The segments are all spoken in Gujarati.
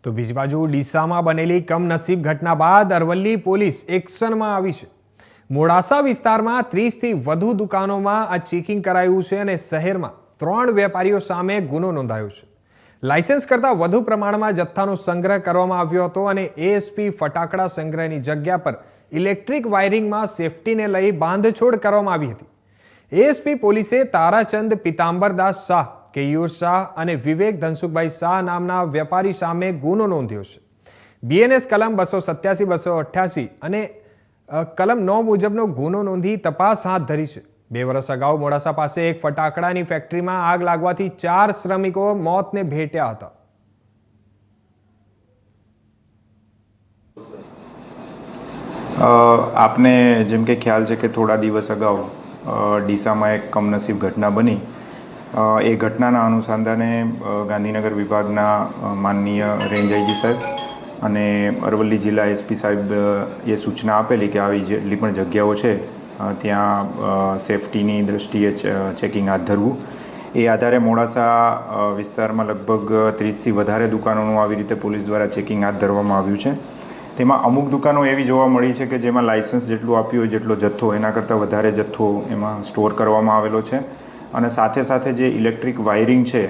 તો બીજી બાજુ ડીસામાં બનેલી કમનસીબ ઘટના બાદ અરવલ્લી પોલીસ એક્શનમાં આવી છે। મોડાસા વિસ્તારમાં 30થી વધુ દુકાનોમાં આ ચેકિંગ કરાયું છે અને શહેરમાં 3 વેપારીઓ સામે ગુનો નોંધાયો છે। લાયસન્સ કરતાં વધુ પ્રમાણમાં જથ્થાનો સંગ્રહ કરવામાં આવ્યો હતો અને એએસપી ફટાકડા સંગ્રહની જગ્યા પર ઇલેક્ટ્રિક વાયરિંગમાં સેફટીને લઈ બાંધછોડ કરવામાં આવી હતી। એએસપી પોલીસે તારાચંદ પિતાંબરદાસ શાહ, કેયુર શાહ અને વિવેક ધનસુખભાઈ શાહ નામના વેપારી સામે ગુનો નોંધ્યો છે। બીએનએસ કલમ 287, 288 અને કલમ 9 મુજબનો ગુનો નોંધી તપાસ હાથ ધરી છે। 2 વર્ષ અગાઉ મોડાસા પાસે એક ફટાકડાની ફેક્ટરીમાં આગ લાગવાથી 4 શ્રમિકો મોતને ભેટ્યા હતા। આપને જેમ કે ખ્યાલ છે કે થોડા દિવસ અગાઉ ડીસામાં એક કમનસીબ ઘટના બની। એ ઘટનાના અનુસંધાને ગાંધીનગર વિભાગના માનનીય રેન્જ આઈજી સાહેબ અને અરવલ્લી જિલ્લા એસપી સાહેબ એ સૂચના આપેલી કે આવી જેટલી પણ જગ્યાઓ છે ત્યાં સેફટીની દૃષ્ટિએ ચેકિંગ હાથ ધરવું। એ આધારે મોડાસા વિસ્તારમાં લગભગ 30થી વધારે દુકાનોનું આવી રીતે પોલીસ દ્વારા ચેકિંગ હાથ ધરવામાં આવ્યું છે। તેમાં અમુક દુકાનો એવી જોવા મળી છે કે જેમાં લાયસન્સ જેટલું આપ્યું હોય જેટલો જથ્થો એના કરતાં વધારે જથ્થો એમાં સ્ટોર કરવામાં આવેલો છે અને સાથે સાથે જે ઇલેક્ટ્રિક વાયરિંગ છે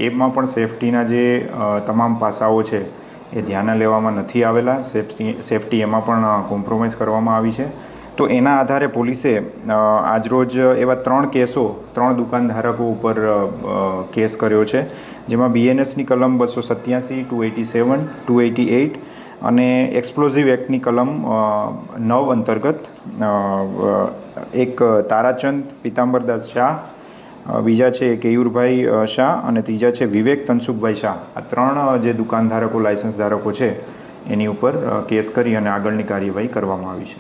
એમાં પણ સેફટીના જે તમામ પાસાઓ છે એ ધ્યાને લેવામાં નથી આવેલા। સેફટી એમાં પણ કોમ્પ્રોમાઇઝ કરવામાં આવી છે। તો એના આધારે પોલીસે આજરોજ એવા 3 કેસો 3 દુકાનધારકો ઉપર કેસ કર્યો છે, જેમાં બીએનએસની કલમ 287, 287, 288 અને એક્સપ્લોઝિવ એક્ટની કલમ 9 અંતર્ગત એક તારાચંદ પિતાંબરદાસ શાહ, બીજા છે કેયુરભાઈ શાહ અને ત્રીજા છે વિવેક ધનસુખભાઈ શાહ, આ 3 જે દુકાનધારકો લાયસન્સ ધારકો છે એની ઉપર કેસ કરી અને આગળની કાર્યવાહી કરવામાં આવી છે।